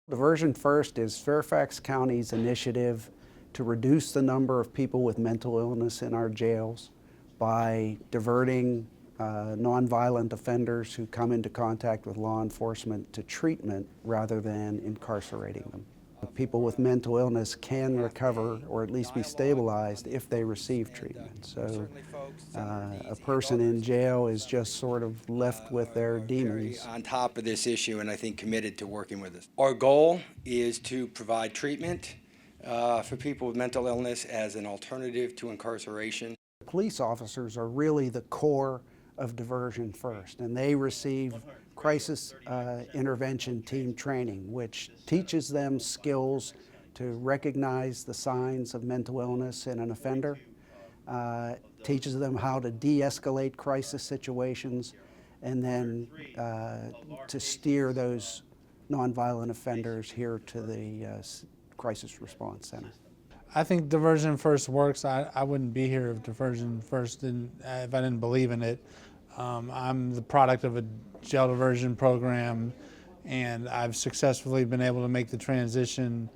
Diversion First is Fairfax County's initiative to reduce the number of people with mental illness in our jails by diverting nonviolent offenders who come into contact with law enforcement to treatment rather than incarcerating them. People with mental illness can recover or at least be stabilized if they receive treatment. So a person in jail is just sort of left with their demons. On top of this issue, and I think committed to working with us. Our goal is to provide treatment for people with mental illness as an alternative to incarceration. Police officers are really the core of Diversion First, and they receive crisis intervention team training, which teaches them skills to recognize the signs of mental illness in an offender, teaches them how to de-escalate crisis situations, and then to steer those nonviolent offenders here to the Crisis Response Center. I think Diversion First works. I wouldn't be here if Diversion First if I didn't believe in it. I'm the product of a jail diversion program, and I've successfully been able to make the transition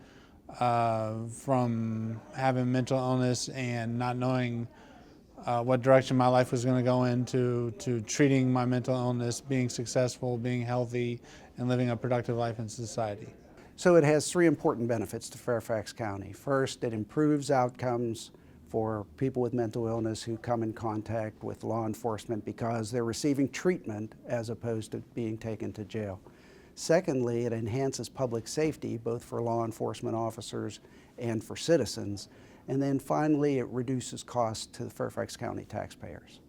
from having mental illness and not knowing what direction my life was going to go into, to treating my mental illness, being successful, being healthy, and living a productive life in society. So it has three important benefits to Fairfax County. First, it improves outcomes for people with mental illness who come in contact with law enforcement because they're receiving treatment as opposed to being taken to jail. Secondly, it enhances public safety, both for law enforcement officers and for citizens. And then finally, it reduces costs to the Fairfax County taxpayers.